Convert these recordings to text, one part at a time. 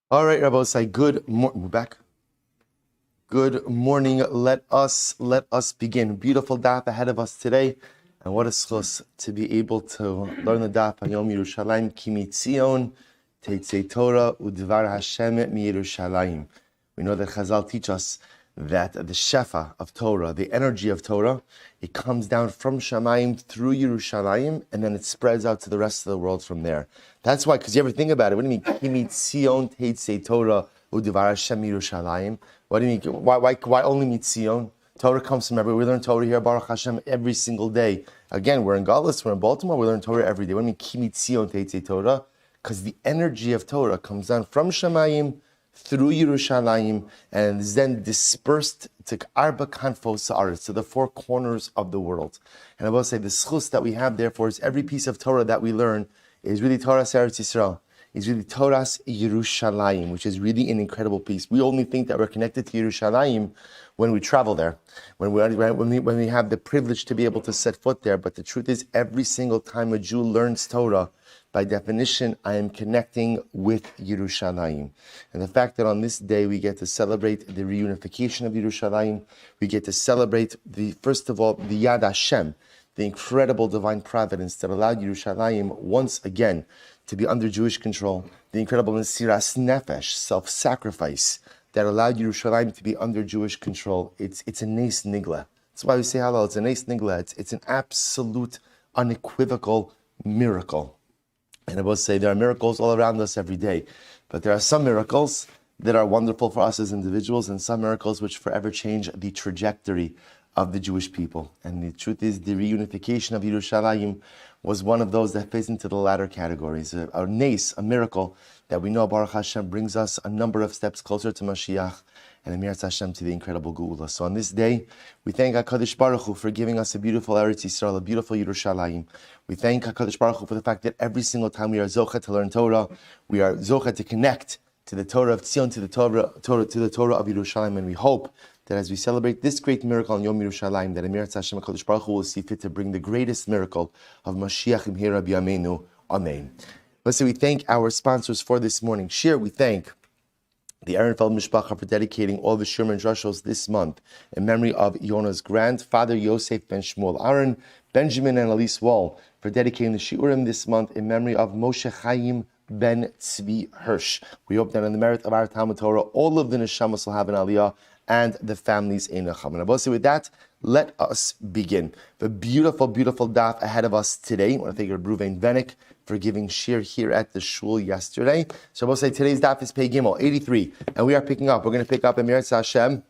All right, Rabbosai, we're back. Good morning. Let us begin. Beautiful daf ahead of us today. And what a schus to be able to learn the daf Yomi Yerushalayim Kimitzion Teitzei Torah Udvar Hashem Mi Yerushalayim. We know that Chazal teach us that the shefa of Torah, the energy of Torah, it comes down from Shamayim through Yerushalayim, and then it spreads out to the rest of the world from there. That's why, because you ever think about it, what do you mean Kimitzion Teitzei Torah Udvar Hashem Mi Yerushalayim? What do you mean? Why only Mitzion? Torah comes from everywhere. We learn Torah here, Baruch Hashem, every single day. Again, we're in Galus, we're in Baltimore, we learn Torah every day. What do you mean, Ki Mitzion Teitzei Torah? Because the energy of Torah comes down from Shamayim through Yerushalayim and is then dispersed to Arba Kanfos Sa'aretz, to the four corners of the world. And I will say the schus that we have, therefore, is every piece of Torah that we learn is really Torah Eretz Yisrael. Is really Torah's Yerushalayim, which is really an incredible piece. We only think that we're connected to Yerushalayim when we travel there, when we have the privilege to be able to set foot there. But the truth is, every single time a Jew learns Torah, by definition, I am connecting with Yerushalayim. And the fact that on this day we get to celebrate the reunification of Yerushalayim, we get to celebrate first of all, the Yad Hashem, the incredible divine providence that allowed Yerushalayim once again to be under Jewish control, the incredible Mesiras Nefesh, self-sacrifice, that allowed Yerushalayim to be under Jewish control. It's a Nes Nigla. That's why we say Halal, it's a Nes Nigla. It's an absolute, unequivocal miracle. And I will say there are miracles all around us every day, but there are some miracles that are wonderful for us as individuals and some miracles which forever change the trajectory of the Jewish people. And the truth is, the reunification of Yerushalayim was one of those that fits into the latter categories. A nes, a miracle that we know Baruch Hashem brings us a number of steps closer to Mashiach and Emir Hashem to the incredible Geula. So on this day, we thank HaKadosh Baruch Hu for giving us a beautiful Eretz Yisrael, a beautiful Yerushalayim. We thank HaKadosh Baruch Hu for the fact that every single time we are Zocha to learn Torah, we are Zocha to connect to the Torah of Tzion, to the Torah of Yerushalayim, and we hope that as we celebrate this great miracle on Yom Yerushalayim, that Emir Hashem HaKadosh Baruch Hu will see fit to bring the greatest miracle of Mashiach Imhira B'Yameinu. Amen. Let's say we thank our sponsors for this morning. Shir, we thank the Ehrenfeld Mishpacha for dedicating all the Shirman and Drushos this month in memory of Yona's grandfather, Yosef ben Shmuel Aaron, Benjamin and Elise Wall for dedicating the Shiurim this month in memory of Moshe Chaim ben Tzvi Hirsch. We hope that on the merit of our Talmud Torah, all of the Neshamas will have an Aliyah and the families in Acham. And with that, let us begin. The beautiful, beautiful daf ahead of us today. I want to thank Ruvain Venik for giving shir here at the shul yesterday. So I will say today's daf is Pei Gimel, 83. And we are picking up. We're going to pick up Emir Hashem,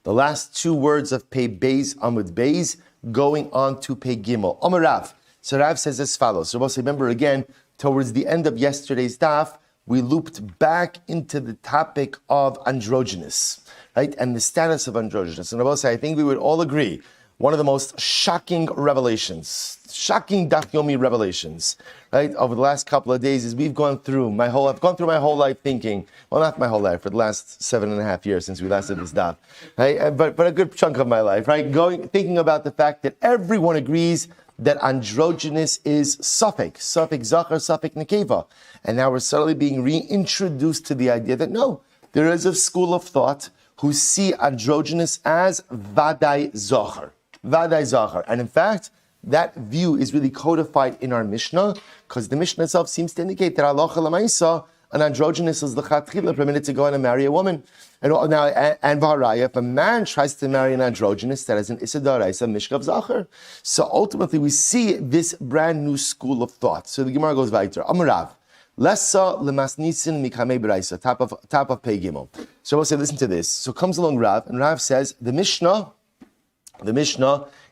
the last two words of Pei Beis Amud Beis, going on to Pei Gimel. Amar Rav. So Rav says as follows. So I will say, remember again, towards the end of yesterday's daf, we looped back into the topic of androgynous, right? And the status of androgynous. And I will say, I think we would all agree, one of the most shocking revelations, shocking Daf Yomi revelations, right, over the last couple of days is I've gone through my whole life thinking, well, not my whole life, for the last 7.5 years since we last did this Daf, right? But a good chunk of my life, right? Thinking about the fact that everyone agrees that androgynous is suffix zachar, suffix nekeva. And now we're suddenly being reintroduced to the idea that no, there is a school of thought who see androgynous as vadai zachar. And in fact, that view is really codified in our Mishnah, because the Mishnah itself seems to indicate that halacha l'maisa, an androgynous is the chatchila permitted to go and marry a woman. And v'haraya, if a man tries to marry an androgynous, that is an isadaraisa mishkav zachar. So ultimately, we see this brand new school of thought. So the Gemara goes weiter. Amarav, lessa lemasnisin mikamei b'raisa, top of Pei Gimel. So we'll say, listen to this. So comes along Rav, and Rav says the Mishnah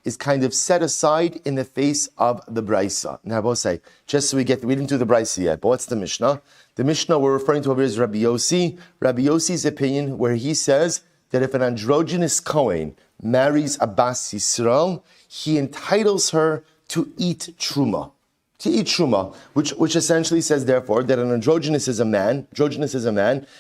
is kind of set aside in the face of the Braisa. Now, I will say, just so we didn't do the Braisa yet, but what's the Mishnah? The Mishnah we're referring to over here is Rabbi Yossi. Rabbi Yossi's opinion, where he says that if an androgynous Kohen marries a Bas Yisrael, he entitles her to eat Truma. Which essentially says, therefore, that an androgynous is a man,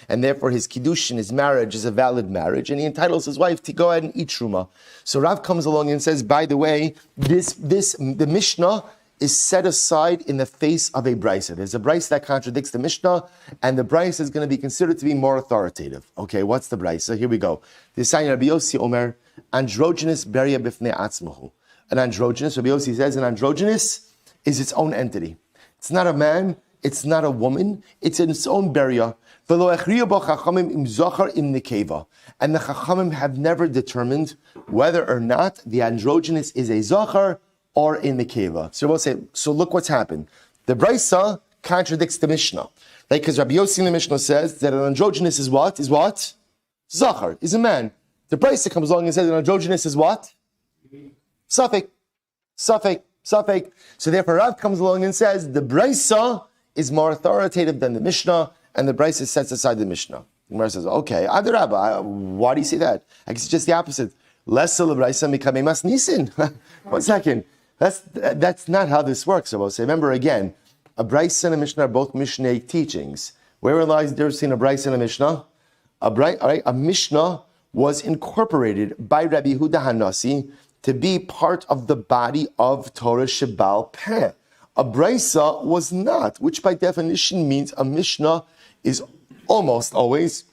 and therefore his kiddushin, his marriage, is a valid marriage, and he entitles his wife to go ahead and eat Truma. So Rav comes along and says, by the way, the Mishnah is set aside in the face of a brisa. There's a brisa that contradicts the Mishnah, and the brisa is going to be considered to be more authoritative. Okay, what's the brisa? Here we go. The sign Rabbi Yossi Omer, androgynous beria bifnei atzmahu. An androgynous, Rabbi Yossi says, an androgynous is its own entity. It's not a man, it's not a woman, it's in its own beria. And the Chachamim have never determined whether or not the androgynous is a zachar or in the keva. So we'll say, so look what's happened. The brisa contradicts the Mishnah, right? Because Rabbi Yossi in the Mishnah says that an androgynous is what? Is what? Zachar, is a man. The brisa comes along and says an androgynous is what? Safek. So therefore Rav comes along and says the brisa is more authoritative than the Mishnah, and the brisa sets aside the Mishnah. The Gemara says, okay, Adarabba, why do you say that? I guess it's just the opposite. Less brisa mikame mas nisin. 1 second. That's not how this works. So I'll say, remember again, a brisa and a Mishnah are both Mishnaic teachings. Where lies the difference between a brisa and a Mishnah? A Mishnah was incorporated by Rabbi Yehuda Hanasi to be part of the body of Torah Shebal Peh. A brisa was not, which by definition means a Mishnah is almost always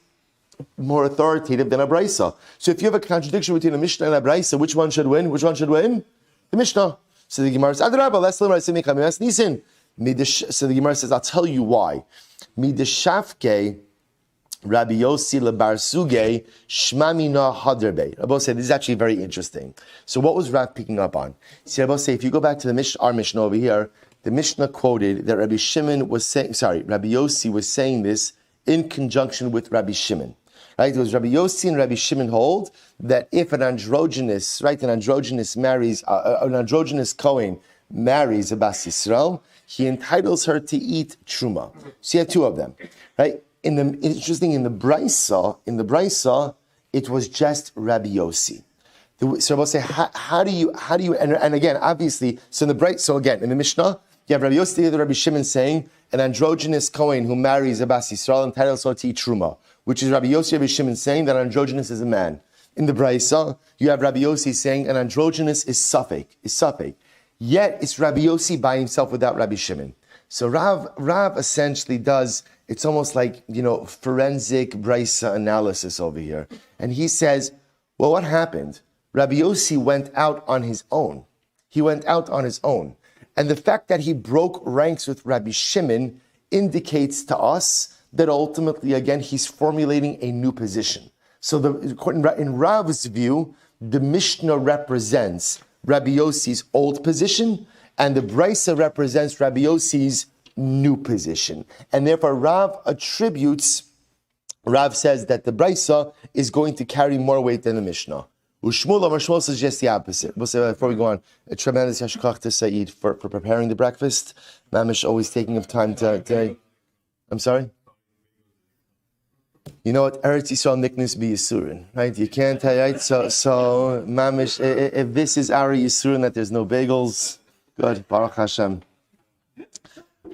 more authoritative than a brisa. So if you have a contradiction between a Mishnah and a brisa, which one should win? The Mishnah. So the Gemara says, so the Gemara says, I'll tell you why. Mideshafke Rabbi Yossi lebar suge shmamina haderbe. Rabbi said, this is actually very interesting. So what was Rav picking up on? See, Rabbi say, if you go back to our Mishnah over here, the Mishnah quoted that Rabbi Yossi was saying this in conjunction with Rabbi Shimon. Right? It was Rabbi Yossi and Rabbi Shimon hold that if an androgynous Kohen marries a Bas Yisrael, he entitles her to eat truma. So you have two of them, right? In the brisa, it was just Rabbi Yossi. So Rabbi say, how do you, and again, obviously, in the Mishnah, you have Rabbi Yossi and Rabbi Shimon saying an androgynous Kohen who marries a Bas Yisrael entitles her to eat truma, which is Rabbi Yossi and Rabbi Shimon saying that androgynous is a man. In the brisa, you have Rabbi Yossi saying an androgynous is safek. Yet it's Rabbi Yossi by himself without Rabbi Shimon. So Rav essentially does, it's almost like, forensic brisa analysis over here. And he says, well, what happened? Rabbi Yossi went out on his own. And the fact that he broke ranks with Rabbi Shimon indicates to us that ultimately, again, he's formulating a new position. So in Rav's view, the Mishnah represents Rabbi Yossi's old position, and the Brisa represents Rabbi Yossi's new position. And therefore, Rav says that the Brisa is going to carry more weight than the Mishnah. Shmuel says just the opposite. We'll say before we go on, a tremendous yashkach to Saeed for preparing the breakfast. Mamish always taking of time to I'm sorry? You know what? Eretz Yisrael nicknames be Yisurin, right? You can't, right? So Mamish, if this is our Yisurin, that there's no bagels, good, Baruch Hashem.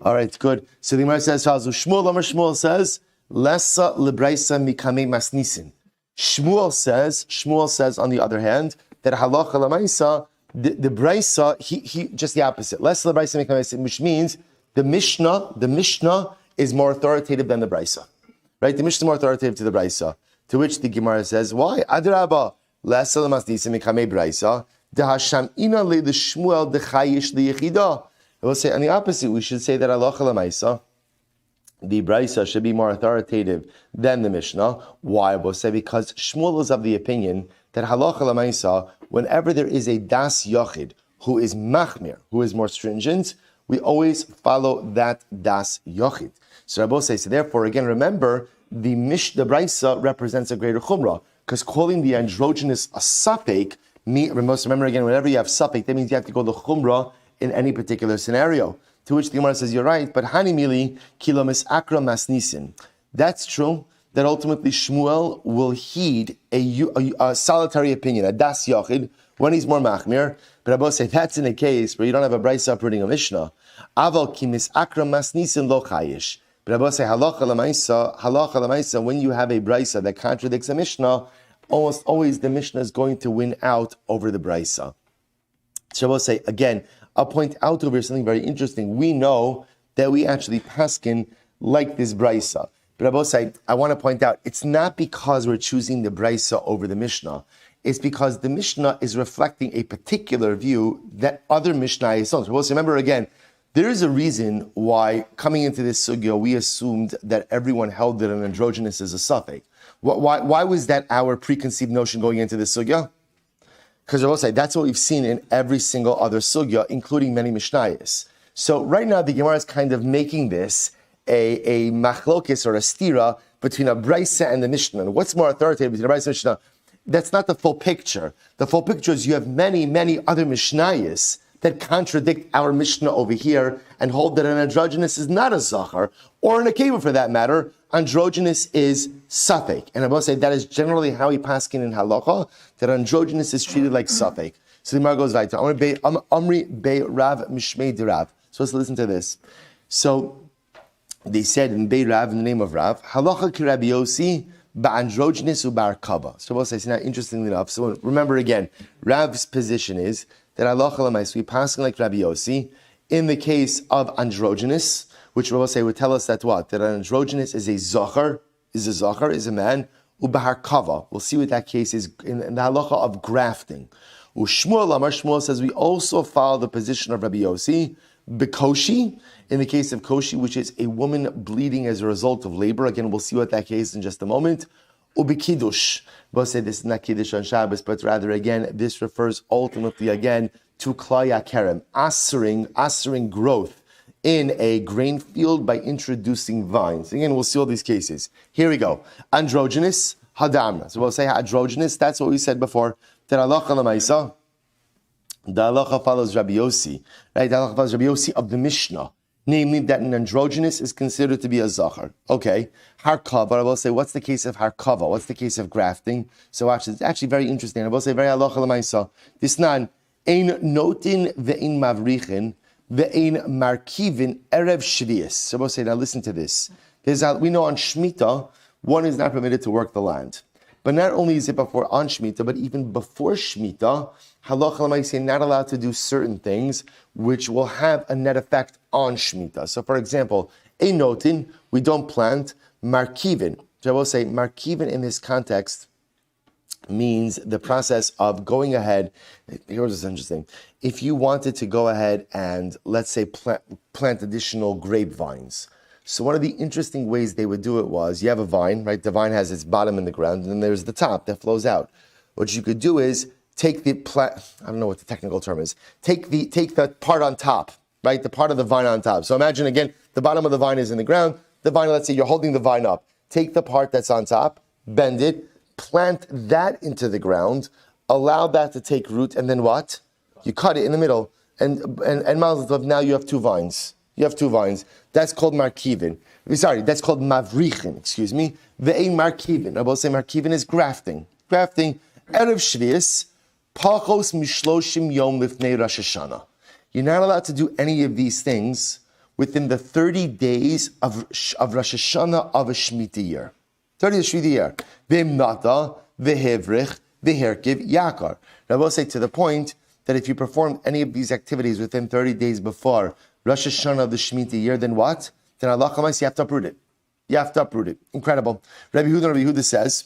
All right, good. So the Gemara says, Shmuel says, Lessa lebraisa mikame masnisin. Shmuel says, on the other hand, that halacha lamaisa, the brisa, he just the opposite. Less lebraisa mikame masnisin, which means the Mishnah is more authoritative than the brisa. Right? The Mishnah is more authoritative to the brisa. To which the Gemara says, why? Adrabah, less lemasnisin mikame brisa, dehasham ina le the Shmuel dechayish liyechida. We'll say on the opposite, we should say that halacha lamaisa, the brisa should be more authoritative than the Mishnah. Why? We'll say because Shmuel is of the opinion that halacha lamaisa, whenever there is a das yochid who is machmir, who is more stringent, we always follow that das yochid. So Rabbi says, so therefore, again, remember, the brisa represents a greater chumrah, because calling the androgynous a safek, remember again, whenever you have safek, that means you have to go the chumrah in any particular scenario. To which the Gemara says, you're right, but hani mili kilo misakra masnisin. That's true, that ultimately Shmuel will heed a solitary opinion, a das yochid, when he's more machmir. But Rabbi say that's in a case where you don't have a brisa uprooting a Mishnah. Aval ki misakra masnisin lo chayish. But Rabbi say halacha lamaisa, when you have a brisa that contradicts a Mishnah, almost always the Mishnah is going to win out over the brisa. So Rabbi say again, I'll point out over here something very interesting. We know that we actually paskin like this brisa. But Rabosai, I want to point out, it's not because we're choosing the brisa over the Mishnah. It's because the Mishnah is reflecting a particular view that other Mishnayos don't. Rabosai, remember again, there is a reason why coming into this sugya, we assumed that everyone held that an androgynous is a suffix. Why was that our preconceived notion going into this sugya? Because I will say that's what we've seen in every single other sugya, including many Mishnayos. So right now the Gemara is kind of making this a machlokis or a stira between a brisa and the Mishnah. And what's more authoritative between a brisa and Mishnah? That's not the full picture. The full picture is you have many, many other Mishnayos that contradict our Mishnah over here and hold that an androgynous is not a zachar, or in a keva for that matter, androgynous is suffix. And I must say that is generally how we paskin in halacha, that androgynous is treated like suffix. So the Gemara goes right to Amri Be Rav Mishmei de Rav. So let's listen to this. So they said in Be Rav, in the name of Rav, halacha ki Rabbi Yossi ba'androgynous u'bar kava. So we'll say, it's not interestingly enough. So remember again, Rav's position is that halacha l'mais we passing like Rabbi Yossi in the case of androgynous, which we'll say would tell us that what? That an androgynous is a zachar, is a man, u'bahar kava. We'll see what that case is in the halacha of grafting. U'shmuel Amar, Shmuel says we also follow the position of Rabbi Yossi, Bekoshi, in the case of Koshi, which is a woman bleeding as a result of labor. Again, we'll see what that case is in just a moment. Ubikidush. We'll say this is not Kiddush on Shabbos, but rather, again, this refers ultimately, again, to Klaya Kerem, assering growth in a grain field by introducing vines. Again, we'll see all these cases. Here we go. Androgynous, Hadamra. So we'll say androgynous, that's what we said before. That halacha l'maisa. The halacha follows Rabbi Yossi, right? The halacha follows Rabbi Yossi of the Mishnah, namely that an androgynous is considered to be a zachar. Okay, harkava. I will say, what's the case of harkava? What's the case of grafting? So actually, it's actually very interesting. I will say, very halacha l'maisa. This nan ein notin ve'ein mavrichin ve'ein markivin erev shvius. So I will say, now listen to this. We know on Shemitah, one is not permitted to work the land. But not only is it before on Shemitah, but even before Shemitah, halacha l'maaseh not allowed to do certain things which will have a net effect on Shemitah. So, for example, ein notin, we don't plant markivin. So I will say markivin in this context means the process of going ahead. Here's what's interesting. If you wanted to go ahead and, let's say, plant additional grapevines. So one of the interesting ways they would do it was, you have a vine, right? The vine has its bottom in the ground, and then there's the top that flows out. What you could do is take the I don't know what the technical term is. Take the part on top, right? The part of the vine on top. So imagine again, the bottom of the vine is in the ground. The vine, let's say you're holding the vine up. Take the part that's on top, bend it, plant that into the ground, allow that to take root, and then what? You cut it in the middle, and Mazel Tov, now you have two vines. You have two vines. That's called markivin. Sorry, that's called mavrichin, excuse me. Ve'ein markivin. I will say markivin is grafting. Grafting, erev shvius, pachos mishloshim yom lifnei Rosh Hashanah. You're not allowed to do any of these things within the 30 days of Rosh Hashanah of a Shemitah year. 30 days of Shemitah year. Ve'imnata, ve'hevrich, ve'herkiv, yakar. I will say to the point that if you perform any of these activities within 30 days before Rosh Hashanah of the Shemitah year, then what? Then Allah Chamais, you have to uproot it. You have to uproot it. Incredible. Rabbi Yehuda says,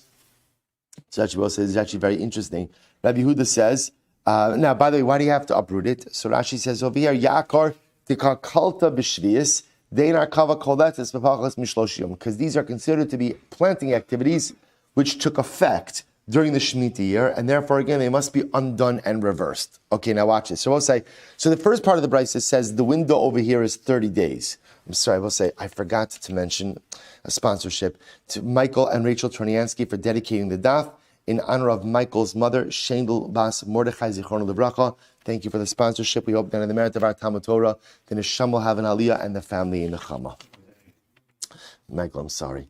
so actually, it's actually very interesting. Rabbi Yehuda says, now, by the way, why do you have to uproot it? So Rashi says over here, Yakar, Tikakalta B'Shvius, Deinar Kava Koletes B'Pachas Mishloshiyom, because these are considered to be planting activities which took effect during the Shemitah year, and therefore, again, they must be undone and reversed. Okay, now watch this. So we'll say, so the first part of the brisa says the window over here is 30 days. I'm sorry, we'll say, I forgot to mention a sponsorship to Michael and Rachel Troniansky for dedicating the daf in honor of Michael's mother, Shendel Bas Mordechai Zichrono Livracha. Thank you for the sponsorship. We hope that in the merit of our Talmud Torah, the Neshama will have an aliyah and the family in the Chama. Michael, I'm sorry.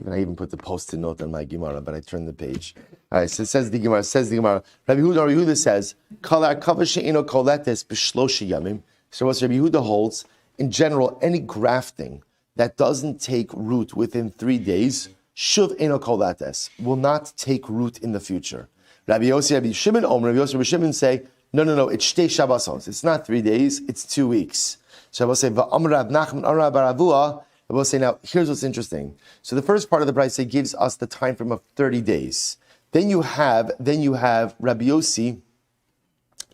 I even put the post-it note on my Gemara, but I turned the page. All right, so it says the Gemara. Rabbi Yehuda says, Kalar kavash she'eno koletes b'shloshi yamim. So what Rabbi Yehuda holds, in general, any grafting that doesn't take root within 3 days, shuv eno koletes, will not take root in the future. Rabbi Yossi, Rabbi Shimon, Rabbi Shimon say, No, it's shtei Shabbosos. It's not 3 days, it's 2 weeks. So I will say, V'amar Rav Nachman Amar Baravua. I will say, now, here's what's interesting. So the first part of the brayso gives us the time frame of 30 days. Then you have Rabbi Yossi,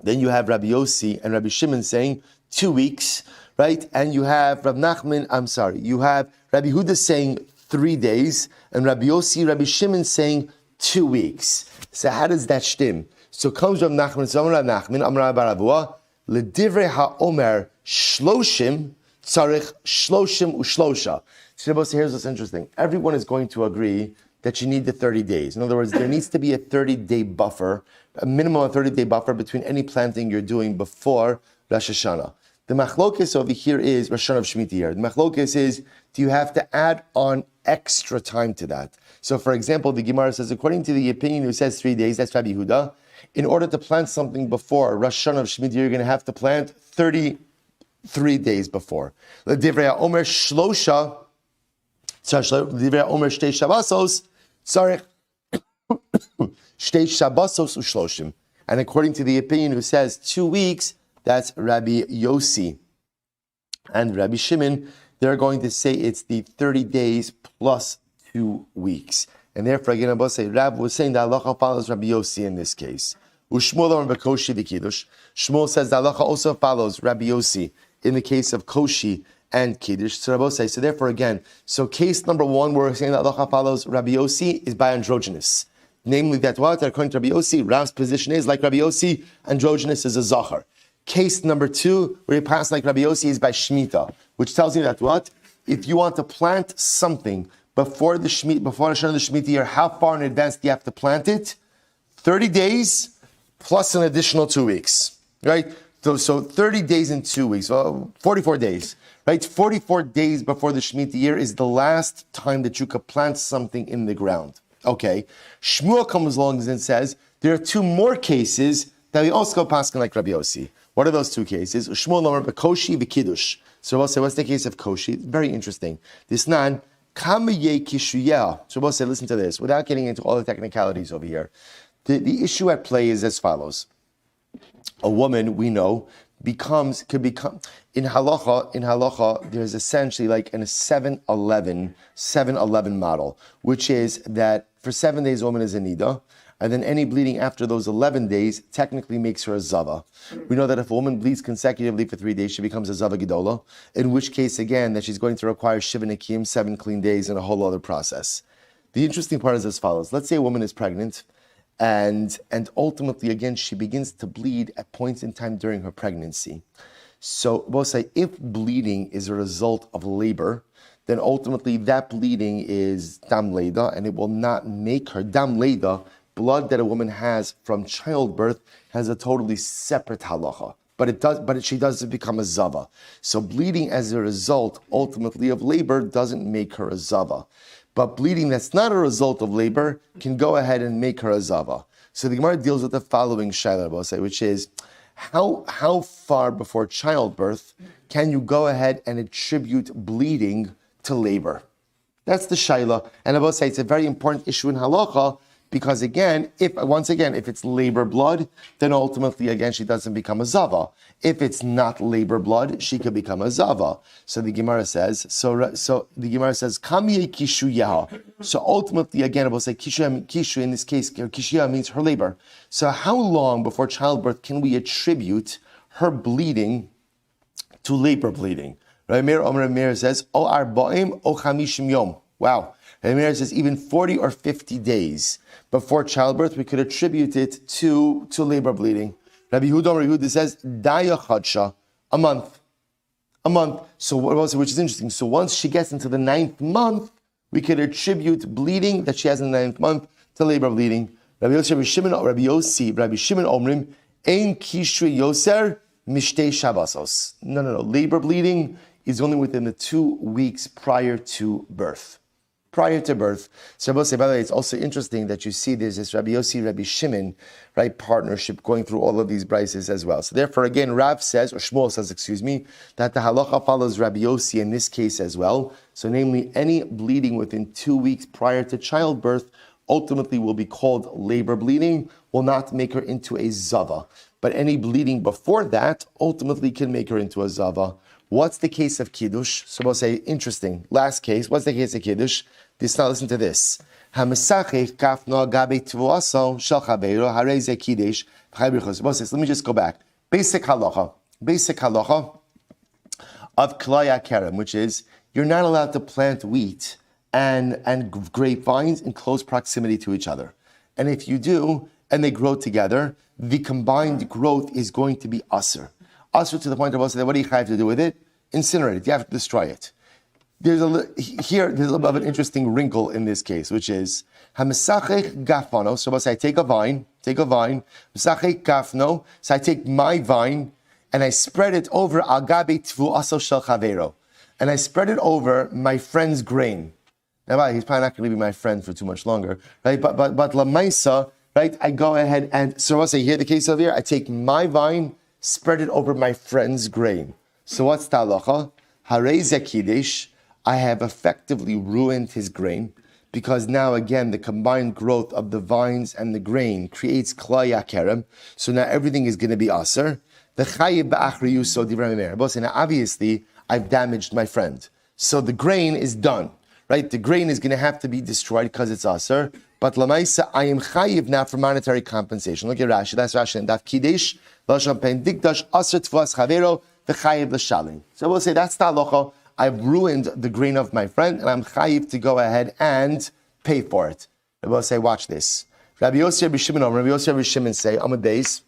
and Rabbi Shimon saying 2 weeks, right? And you have you have Rabbi Huda saying 3 days, and Rabbi Yossi, Rabbi Shimon saying 2 weeks. So how does that stem? So comes Rav Nachman, so Rav Nachman, Amar Baravua, L'divrei ha'omer shloshim, tzarich shloshim ushlosha. So here's what's interesting. Everyone is going to agree that you need the 30 days. In other words, there needs to be a 30-day buffer, a minimum of 30-day buffer between any planting you're doing before Rosh Hashanah. The machlokes over here is Rosh Hashanah of Shemitah year. The machlokes is, do you have to add on extra time to that? So for example, the Gemara says, according to the opinion who says 3 days, that's Rabbi Yehuda, in order to plant something before Rosh Hashanah of Shemitah year, you're going to have to plant 33 days before. L'divrei ha'omer shlosha, l'divrei ha'omer shtei Shabbosos, tzarich shtei Shabbosos ushloshim. And according to the opinion who says 2 weeks, that's Rabbi Yossi and Rabbi Shimon, they're going to say it's the 30 days plus 2 weeks. And therefore, again, Rav was saying that halacha follows Rabbi Yossi in this case. Shmuel says the halacha also follows Rabbi Yossi in the case of koshi and kiddush. So therefore, again, so case number one, where we're saying that halacha follows Rabbi Yossi is by androgynous. Namely, that what according to Rabbi Yossi, Rav's position is like Rabbi Yossi, androgynous is a zachar. Case number two, where you pass like Rabbi Yossi, is by Shemitah, which tells you that what? If you want to plant something before the Shana of the Shemitah year, how far in advance do you have to plant it? 30 days plus an additional 2 weeks, right? So 30 days and 2 weeks, 44 days, right? 44 days before the Shemitah year is the last time that you could plant something in the ground. Okay, Shmuel comes along and says, there are 2 more cases that we also go paskin like Rabbi Yossi. What are those 2 cases? Shmuel number Koshi v'Kiddush. So we'll say, what's the case of Koshi? Very interesting. This nan kamaye kishuyah. So we'll say, listen to this, without getting into all the technicalities over here. The issue at play is as follows. A woman, we know, could become in halacha, there's essentially like a 7-11 model, which is that for 7 days a woman is a nida, and then any bleeding after those 11 days technically makes her a zava. We know that if a woman bleeds consecutively for 3 days, she becomes a zava gedola, in which case, again, that she's going to require shiva nekim, 7 clean days, and a whole other process. The interesting part is as follows. Let's say a woman is pregnant, and ultimately, again, she begins to bleed at points in time during her pregnancy. So we'll say if bleeding is a result of labor, then ultimately that bleeding is dam leida, and it will not make her dam leida. Blood that a woman has from childbirth has a totally separate halacha, but she doesn't become a zava. So bleeding as a result, ultimately, of labor doesn't make her a zava. But bleeding that's not a result of labor can go ahead and make her a zava. So the Gemara deals with the following shaila, which is, how far before childbirth can you go ahead and attribute bleeding to labor? That's the shaila. And I will say it's a very important issue in halacha, because again, if it's labor blood, then ultimately, again, she doesn't become a zava. If it's not labor blood, she could become a zava. So the Gemara says, Kamiye kishu yaha. So ultimately, again, I will say kishu in this case, kishu means her labor. So how long before childbirth can we attribute her bleeding to labor bleeding? Meir says, O arba'im o chamishim yom. Wow. Meir says even 40 or 50 days before childbirth, we could attribute it to labor bleeding. Rabbi Yehuda says, Daya chadsha, a month. So which is interesting. So once she gets into the 9th month, we could attribute bleeding that she has in the 9th month to labor bleeding. Rabbi Shimon Omrim, Ein kishri yoser mishtei Shabbosos. No. Labor bleeding is only within the 2 weeks prior to birth. So by the way, it's also interesting that you see there's this Rabbi Yossi, Rabbi Shimon, right, partnership going through all of these brises as well. So therefore, again, Rav says, or Shmuel says, that the halacha follows Rabbi Yossi in this case as well. So namely, any bleeding within 2 weeks prior to childbirth ultimately will be called labor bleeding, will not make her into a zava. but any bleeding before that ultimately can make her into a zava. What's the case of kiddush? So we'll say, interesting. Last case, what's the case of kiddush? Now listen to this. Let me just go back. Basic halacha of klaya kerem, which is you're not allowed to plant wheat and grapevines in close proximity to each other. And if you do, and they grow together, the combined growth is going to be asr. Asr to the point of what do you have to do with it? Incinerate it. You have to destroy it. There's a little bit of an interesting wrinkle in this case, which is hamesachech gafano. So I take a vine, mesachech gafno. So I take my vine and I spread it over agabe tvuaso shel chavero, and I spread it over my friend's grain. Now, he's probably not going to be my friend for too much longer, right? But lamaisa, right? I go ahead and so what's here the case over here? I take my vine, spread it over my friend's grain. So what's the halacha? Harei zekidesh. I have effectively ruined his grain, because now again the combined growth of the vines and the grain creates klaya kerem. So now everything is going to be aser. The chayiv ba'achriyu so divrei meir. Now obviously I've damaged my friend, so the grain is done. Right, the grain is going to have to be destroyed because it's aser. But lamaisa, I am chayiv now for monetary compensation. Look at Rashi. That's Rashi and Daf Kidesh. Lashon pen dikdash aser tvas chavero v'chayiv l'shalim. So we'll say that's the halacha. I've ruined the grain of my friend, and I'm chayiv to go ahead and pay for it. And we'll say, watch this. Rabbi Yossi, Rabbi Shimon say, Amud Beis,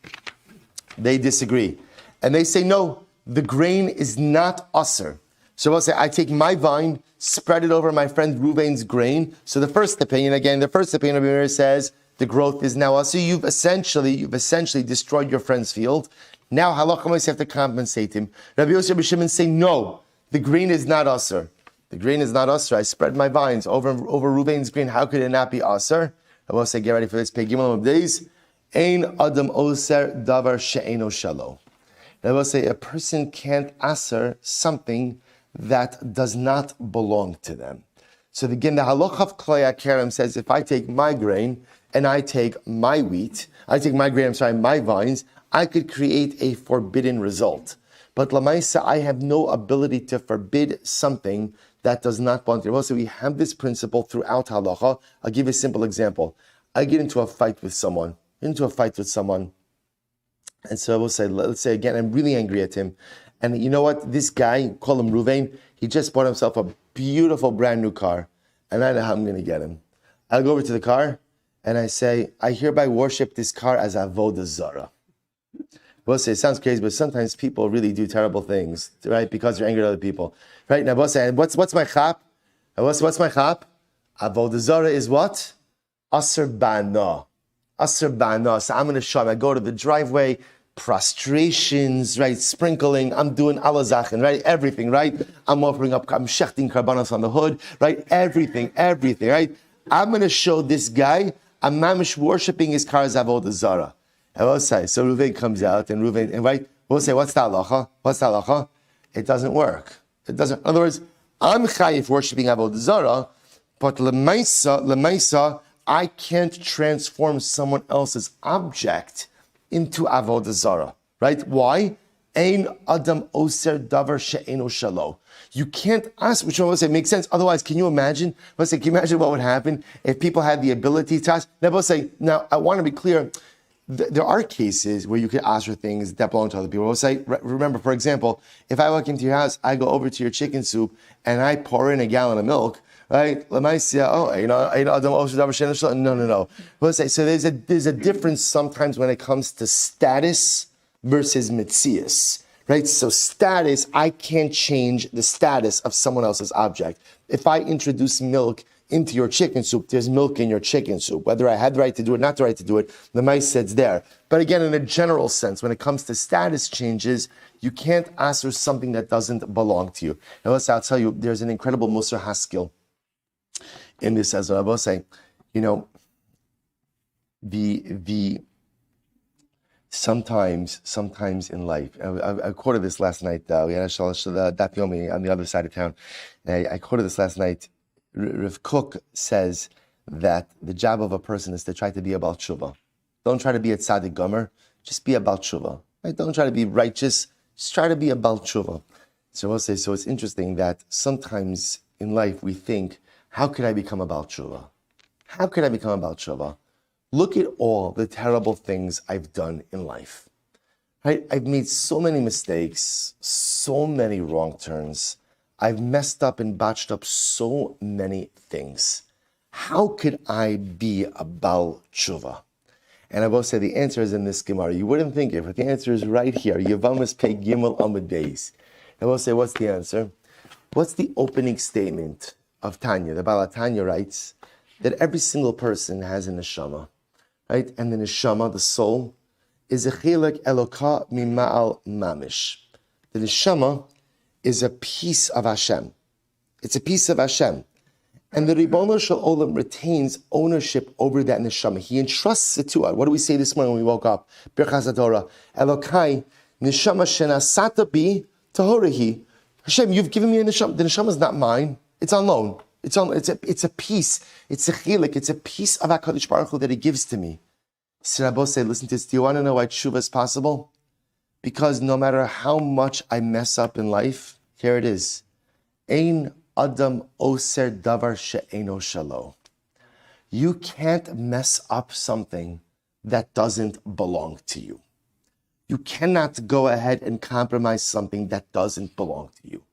they disagree, and they say no, the grain is not aser. So we'll say, I take my vine, spread it over my friend Reuven's grain. So the first opinion of Rabbi Meir says the growth is now also. You've essentially destroyed your friend's field. Now halacha you have to compensate him. Rabbi Yossi, Rabbi Shimon say no, the grain is not aser. The grain is not aser. I spread my vines over Reuven's grain. How could it not be aser? I will say, get ready for this. Pei Gimel of days. Ein adam oser davar she'eno shalo. I will say a person can't aser something that does not belong to them. So again, the halacha of klaya kerem says, if I take my grain and I take my wheat, my vines, I could create a forbidden result. But lamaisa, I have no ability to forbid something that does not belong to them. So we have this principle throughout halacha. I'll give you a simple example. I get into a fight with someone, and so I will say, let's say again, I'm really angry at him. And you know what? This guy, call him Reuven, he just bought himself a beautiful brand new car. And I know how I'm going to get him. I'll go over to the car and I say, I hereby worship this car as avodah zara. We'll say, it sounds crazy, but sometimes people really do terrible things, right? Because they're angry at other people. Right? Now, we'll say, what's my chap? What's my chap? Avodah zara is what? Aser bana. Aser bana. So I'm going to show him. I go to the driveway, prostrations, right? Sprinkling, I'm doing alazachin, right? Everything, right? I'm shechting karbanos on the hood, right? Everything, right? I'm going to show this guy, I'm mamish worshiping his car as avodah zara. I will say, so Reuven comes out, and right? We'll say, what's the halacha? It doesn't work. It doesn't. In other words, I'm chayif worshiping avodah zara, but lemaisa, I can't transform someone else's object into avodah zara, right? Why? Ein adam oser davar she'eno shalo. You can't ask, which I will say makes sense. Otherwise, can you imagine? Can you imagine what would happen if people had the ability to ask? Now I want to be clear. There are cases where you could ask for things that belong to other people. We'll say, remember, for example, if I walk into your house, I go over to your chicken soup and I pour in a gallon of milk. Right? No. We'll say, so there's a difference sometimes when it comes to status versus mitzias. Right? So status, I can't change the status of someone else's object. If I introduce milk into your chicken soup, there's milk in your chicken soup. Whether I had the right to do it, not the right to do it, the mice says there. But again, in a general sense, when it comes to status changes, you can't ask for something that doesn't belong to you. Now, I'll tell you, there's an incredible Musar Haskell in this as well. I will say, the sometimes in life, I quoted this last night. We had a Daf Yomi on the other side of town. I quoted this last night. Rav Kook says that the job of a person is to try to be a Baal Tshuva. Don't try to be a Tzaddik Gomer. just be a Baal Tshuva. Right? Don't try to be righteous, just try to be a Baal Tshuva. So I'll say, so it's interesting that sometimes in life we think, how could I become a Baal Tshuva? How could I become a Baal Tshuva? Look at all the terrible things I've done in life. Right? I've made so many mistakes, so many wrong turns. I've messed up and botched up so many things. How could I be a Baal Tshuva? And I will say the answer is in this Gemara. You wouldn't think it, but the answer is right here. Yevamos Pei Gimel Amud Beis. I will say, what's the answer? What's the opening statement of Tanya? The Baal Tanya writes that every single person has a neshama, right? And the neshama, the soul, is a chilek eloka mima'al mamish. The neshama is a piece of Hashem. It's a piece of Hashem. And the Ribono Shel Olam retains ownership over that neshama. He entrusts it to us. What do we say this morning when we woke up? Birchas HaTorah. Elokai, neshama shenasata bi tahorahi. Hashem, you've given me a neshama. The neshama is not mine. It's on loan. It's a piece. It's a chilek. It's a piece of HaKadosh Baruch Hu that He gives to me. Rabbi say, listen to this. Do you want to know why tshuva is possible? Because no matter how much I mess up in life, here it is. Ein Adam oser davar she'eno shalo. You can't mess up something that doesn't belong to you. You cannot go ahead and compromise something that doesn't belong to you.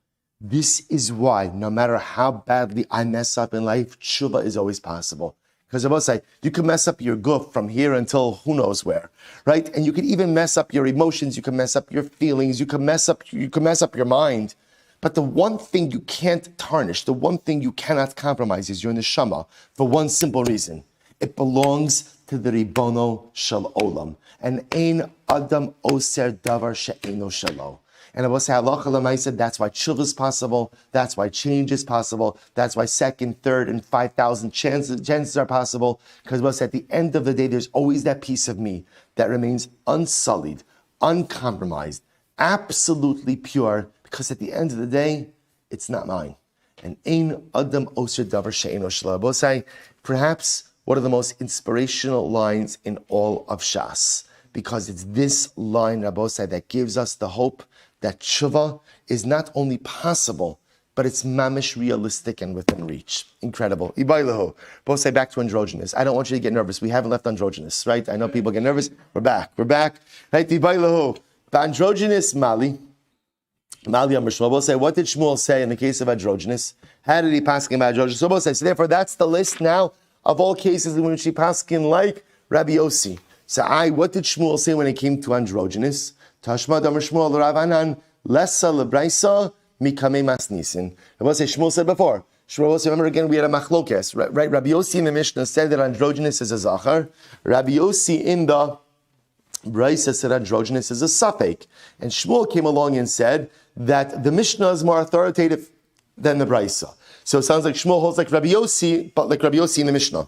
This is why, no matter how badly I mess up in life, tshuva is always possible. Because I will say, you can mess up your guf from here until who knows where, right? And you can even mess up your emotions, you can mess up your feelings, you can mess up your mind. But the one thing you can't tarnish, the one thing you cannot compromise is your neshama, for one simple reason. It belongs to the Ribono Shel Olam. And ein adam oser davar she'eno shalo. And I will say, halacha l'maaseh, that's why tshuva is possible, that's why change is possible, that's why second, third, and 5,000 chances are possible, because I will say, at the end of the day, there's always that piece of me that remains unsullied, uncompromised, absolutely pure, because at the end of the day, it's not mine. And ein adam oser davar she'eno shelo. I will say, perhaps one of the most inspirational lines in all of Shas, because it's this line, Rabbi say, that gives us the hope that tshuva is not only possible, but it's mamish realistic and within reach. Incredible. Ibaylahu. Both say back to androgynous. I don't want you to get nervous. We haven't left androgynous, right? I know people get nervous. We're back. Right? Ibaylahu. Androgynous, Mali Amr Shmuel. Both say, what did Shmuel say in the case of androgynous? How did he pass him about androgynous? So both say, so therefore that's the list now of all cases in which he passed him like Rabbi Yossi. So what did Shmuel say when it came to androgynous? Tashma Amr Shmuel Ravanan Lessa Lebraisa Mikame Masnisin. What Shmuel said before. Shmuel, remember again, we had a machlokes, right? Rabbi Yossi in the Mishnah said that androgynous is a zachar. Rabbi Yossi in the Braisa said androgynous is a suffix. And Shmuel came along and said that the Mishnah is more authoritative than the Braisa. So it sounds like Shmuel holds like Rabbi Yossi, but like Rabbi Yossi in the Mishnah.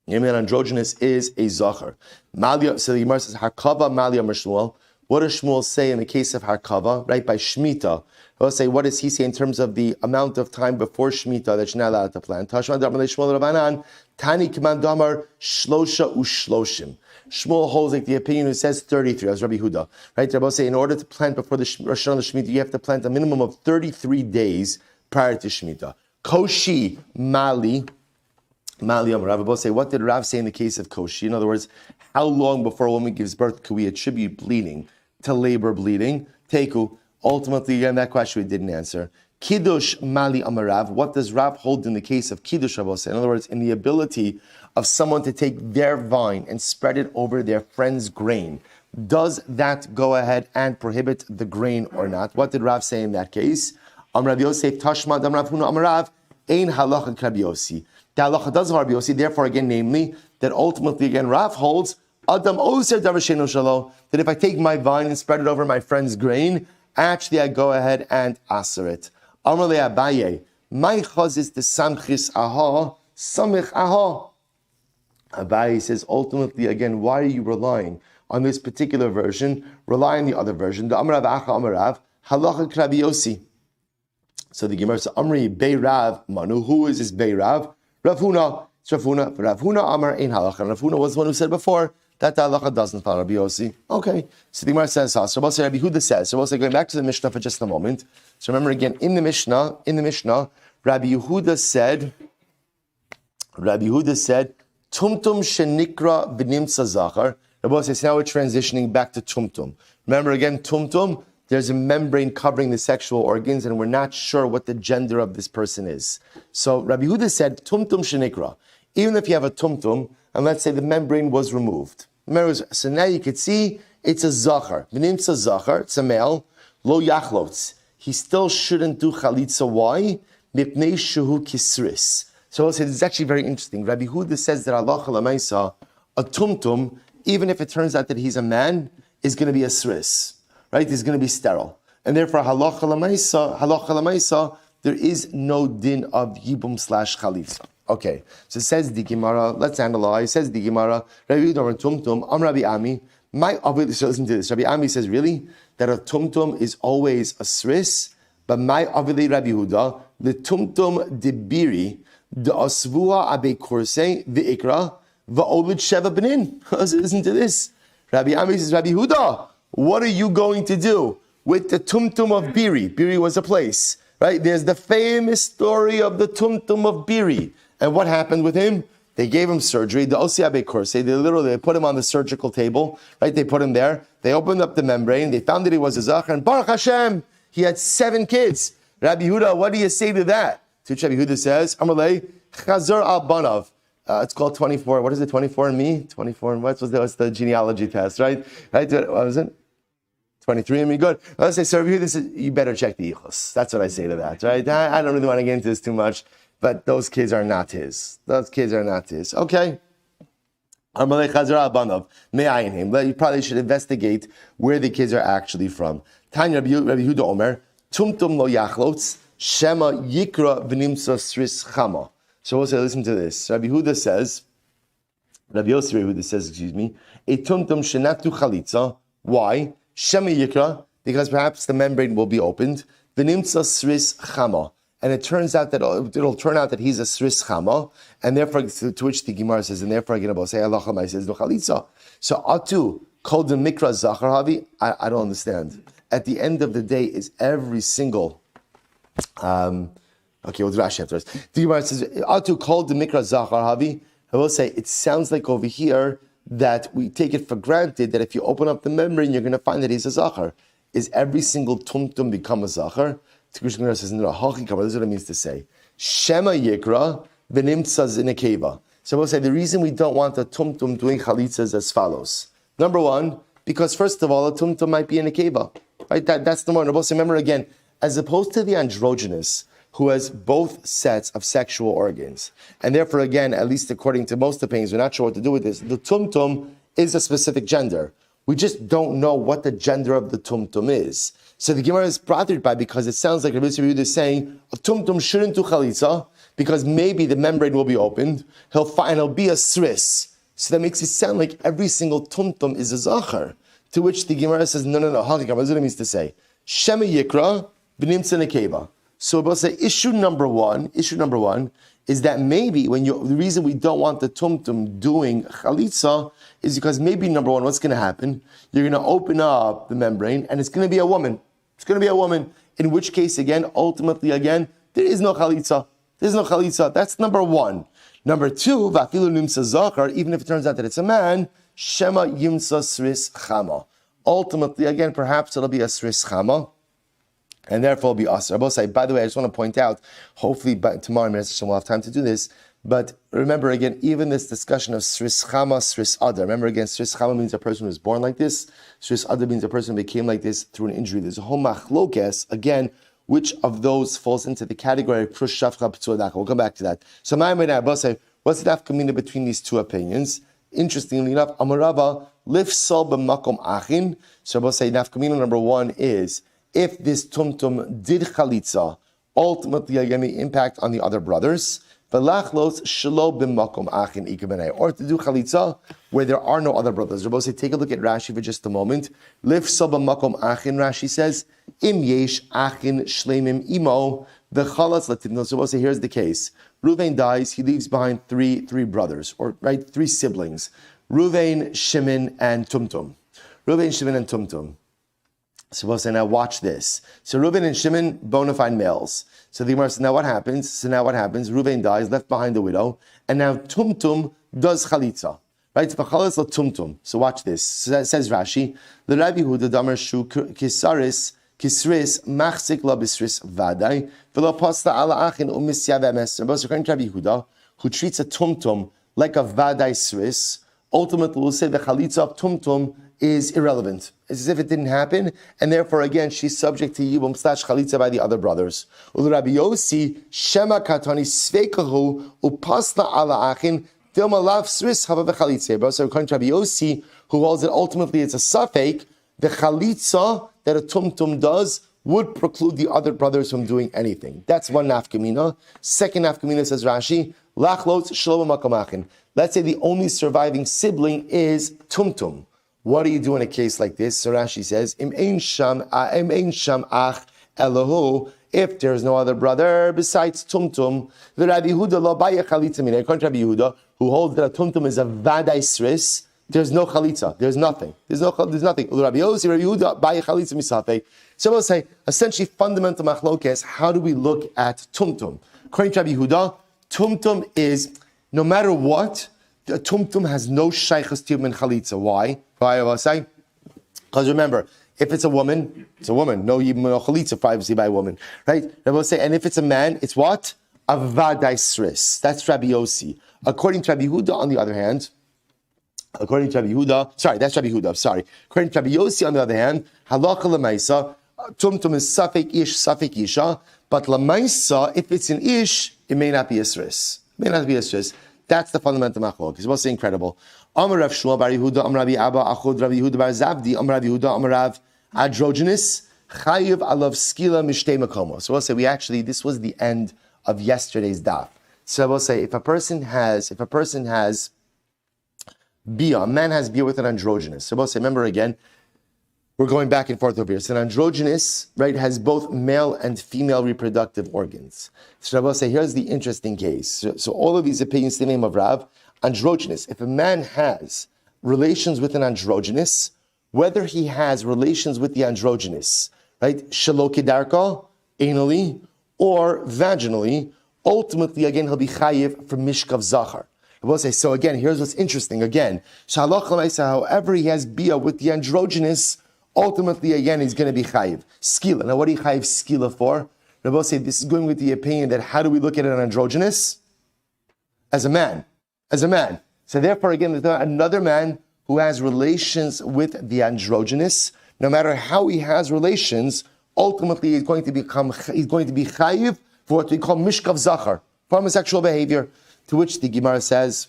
You mean androgynous is a zachar. So the Gemara says, Hakava Malia Shmuel. What does Shmuel say in the case of Harkava, right, by Shemitah? He'll say, what does he say in terms of the amount of time before Shemitah that you're not allowed to plant? Tashma Damar Shmuel Rabbanan, Tani K'man Damar, Shlosha Ushloshim. Shmuel holds like the opinion who says 33, as Rabbi Huda. Right, Rabbi say, in order to plant before the Rosh Hashanah Shemitah, you have to plant a minimum of 33 days prior to Shemitah. Koshi Mali Rav say, what did Rav say in the case of Koshi? In other words, how long before a woman gives birth could we attribute bleeding to labor bleeding? Teku. Ultimately, again, that question we didn't answer. Kiddush Mali Amarav. What does Rav hold in the case of Kiddush, Rav say? In other words, in the ability of someone to take their vine and spread it over their friend's grain. Does that go ahead and prohibit the grain or not? What did Rav say in that case? Amrav Yosef Tashma Amrav Huna Amarav Ein Halacha Krabi Yossi. The halacha does of Rabbi Yossi, therefore, again, namely, that ultimately, again, Rav holds, Adam Oser Davar She'eno Shalo, that if I take my vine and spread it over my friend's grain, actually I go ahead and aser it. Amar le Abaye, my chaz is the samchis aha, samich aha. Abaye says, ultimately, again, why are you relying on this particular version? Rely on the other version. The Amarav Acha Amarav, halacha Krabi Yossi. So the Gemara says, Amri Beirav Manu, who is this Beirav? Rav Huna, it's Rav Huna. Rav Huna Amar Ein Halacha. Rav Huna was the one who said before That halacha doesn't follow Rabbi Yossi. Okay. So the Gemara says, so Rabbi Yehuda says, so going back to the Mishnah for just a moment. So remember again, in the Mishnah, Rabbi Yehuda said, Tumtum shenikra v'nimtza zachar. Rabbi says, now we're transitioning back to tumtum. Remember again, tumtum, there's a membrane covering the sexual organs, and we're not sure what the gender of this person is. So Rabbi Yehuda said, tumtum shenikra. Even if you have a tumtum, and let's say the membrane was removed. So now you could see it's a zachar. V'nimtza zachar, it's a male. Lo yachlotz. He still shouldn't do chalitza. Why? Mipnei shehu kisris. So I'll say this is actually very interesting. Rabbi Yehuda says that halacha l'maisa, a tumtum, even if it turns out that he's a man, is going to be a sris, right? He's going to be sterile. And therefore, halacha l'maisa, there is no din of yibum / chalitza. Okay, so it says the Gemara, let's analyze. It says the Gemara, Rabbi Yehuda tumtum, Rabbi Ami. So listen to this. Rabbi Ami says, really? That a tumtum is always a sris, but my avili Rabbi Yehuda, the tumtum debiri, the asvua abe kurse, the ikra, the olid sheva benin. Listen to this. Rabbi Ami says, Rabbi Yehuda, what are you going to do with the tumtum of Biri? Biri was a place, right? There's the famous story of the tumtum of Biri. And what happened with him? They gave him surgery. The osi abe kurse, they put him on the surgical table, right? They put him there. They opened up the membrane. They found that he was a zachar. And Baruch Hashem, he had 7 kids. Rabbi Yehuda, what do you say to that? To which Rabbi Yehuda says, Amalei, Chazar al Banav. It's called 24. What is it? 24 and me? 24 and what's the genealogy test, right? Right? What was it? 23 and me. Good. Let's say, so Rabbi Yehuda says, you better check the ichos. That's what I say to that, right? I don't really want to get into this too much, but those kids are not his. Those kids are not his. Okay. Amalei Chazar al Banav. Me'ayin him. You probably should investigate where the kids are actually from. Tanya Rabbi Yehuda Omer, Tumtum lo yachlotz, Shema yikra v'nimtza sris chama. So we'll say, listen to this. Rabbi Yehuda says, a tumtum shenatu chalitza. Why? Shema yikra, because perhaps the membrane will be opened. V'nimtza sris chama. And it turns out that it'll turn out that he's a sris chama, and therefore, to which the Gemara says, and therefore, again, say Allah says no chalitza. So atu called the mikra zachar havi. I don't understand. At the end of the day, is every single okay, we'll do Rashi afterwards. The Gemara says, atu called the mikra zachar havi. I will say, it sounds like over here that we take it for granted that if you open up the membrane, you're going to find that he's a zachar. Is every single tumtum become a zachar? The Gemara says, no, this is what it means to say. Shema yikra v'nimtzaz in a keva. So we'll say the reason we don't want a tumtum doing chalitza is as follows. Number one, because first of all, a tumtum might be in a keva. Right? That's the one. Remember again, as opposed to the androgynous, who has both sets of sexual organs. And therefore, again, at least according to most opinions, we're not sure what to do with this. The tumtum is a specific gender. We just don't know what the gender of the tumtum is. So the Gemara is bothered by, because it sounds like Rabbi Yehuda is saying, a tumtum shouldn't do chalitza, because maybe the membrane will be opened, he'll be a sris. So that makes it sound like every single tumtum is a zachar. To which the Gemara says, no, what does it mean to say? Shema yikra, b'nimtza nekeva. So we'll say issue number one is that maybe the reason we don't want the tumtum doing chalitza is because maybe number one, what's going to happen? You're going to open up the membrane and it's going to be a woman. It's going to be a woman. In which case, ultimately, there is no chalitza. There's no chalitza. That's number one. Number two, vafilu nimsa zachar, even if it turns out that it's a man, shema yimsa sris chama. Ultimately, perhaps it'll be a sris chama. And therefore, it'll be asr. I will say, by the way, I just want to point out, hopefully tomorrow we'll have time to do this, but remember again, even this discussion of sris chama, sris ada. Remember again, sris chama means a person who was born like this. Sris ada means a person who became like this through an injury. There's a whole machlokes, again, which of those falls into the category of prush shafcha p'tzuadaka. We'll come back to that. So my I will say, what's the nafkamina between these two opinions? Interestingly enough, Amarava lifsal b'makom achin. So I will say, nafkamina number one is, if this tumtum did chalitza, ultimately again the impact on the other brothers, v'lachlos shelo b'makom achin ikabenei, or to do chalitza where there are no other brothers. Rabbi say, take a look at Rashi for just a moment. Lifsal b'makom achin, Rashi says, im yesh achin shleimim imo v'chalatz lativno. So Rabbi say, here's the case. Reuven dies, he leaves behind three brothers, or right, 3 siblings. Ruvain, Shimon, and Tumtum. Ruvain, Shimon, and Tumtum. So we'll say, now watch this. So Reuben and Shimon, bona fide males. So the Gemara says, now what happens? Reuben dies, left behind a widow, and now Tumtum does chalitza. Right? Tumtum. So watch this. So says Rashi, the Rabbi Huda Damar Shu Kisris Machzik La Bisris Vadai V'lo Pasta Ala Achin Umisya V'Emes. According to Rabbi Huda, who treats a Tumtum like a Vadai Sris, ultimately will say the chalitza of Tumtum is irrelevant. It's as if it didn't happen, and therefore, again, she's subject to Yibum / chalitza by the other brothers. Rabbi Yossi, Shema Katani Sveikahu, Upasna Ala Achin, Dilma Lav Sris Hava V'chalitza. So according to Rabbi Yossi, who holds that ultimately it's a suffix, the chalitza that a tumtum does would preclude the other brothers from doing anything. That's one nafkamina. Second nafkamina, says Rashi, Lachlot Shalom Makamachin. Let's say the only surviving sibling is tumtum. What do you do in a case like this? So Rashi says, Im ein sham ach elohu. If there is no other brother besides tumtum, the Rabbi Yehuda lo baya chalitza mina. According to Rabbi Yehuda, who holds that a tumtum is a vadai sris, there's no chalitza. There's nothing. There's nothing. Rabbi Yehuda baya chalitza misafei. So we'll say, essentially, fundamental machlokes. How do we look at tumtum? According to Rabbi Yehuda, tumtum is no matter what. The tumtum has no shaychus tiyum and chalitza. Why? Because remember, if it's a woman, it's a woman. No chalitza, privacy by a woman, right? Rabbi will say, and if it's a man, it's what? A vadai sris. That's Rabbi Yossi. According to Rabbi Huda, on the other hand, that's Rabbi Huda. Sorry. According to Rabbi Yossi, on the other hand, halacha lemaisa, tumtum is safek ish, safek isha, but lemaisa, if it's an ish, it may not be a sris. That's the fundamental machlok. It's also incredible. Amar Rav Shmuel bar Yehuda, Amar Rabbi Abba, Achod Rabbi Yehuda bar Zavdi, Amar Rabbi Yehuda, Amar Rav Androgynous, Chayiv alav skila mishtei makomo. So we'll say this was the end of yesterday's daf. So we'll say if a person has bia, a man has bia with an androgynous. So we'll say, remember again, we're going back and forth over here. So an androgynous, right, has both male and female reproductive organs. So Rabbi will say, here's the interesting case. So all of these opinions, the name of Rav, androgynous. If a man has relations with an androgynous, whether he has relations with the androgynous, right, shalokidarka, anally, or vaginally, ultimately, again, he'll be chayiv for mishkav zachar. I will say, so again, here's what's interesting. Again, however he has bia with the androgynous, ultimately, again, he's going to be chayiv. Skila. Now, what do you chayiv skila for? Rabbi will say, this is going with the opinion that how do we look at an androgynous? As a man. So therefore, again, there's another man who has relations with the androgynous. No matter how he has relations, ultimately, he's going to be chayiv for what we call mishkav zachar, for homosexual behavior. To which the Gemara says,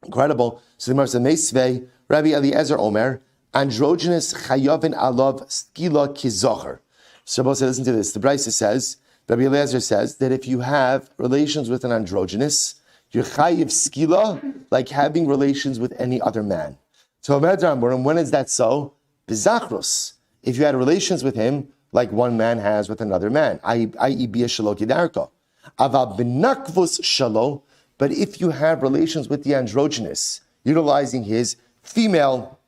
incredible. So the Gemara says, Meisvei, Rabbi Eliezer Omer, androgynous chayavin alav skila kizocher. So Rabbi says, listen to this. The Brisa says, Rabbi Eliezer says that if you have relations with an androgynous, you're chayiv skila like having relations with any other man. So when is that so? Bizachrus. If you had relations with him like one man has with another man, i.e. bia shalo kidarka. Ava benakvus shalo. But if you have relations with the androgynous, utilizing his female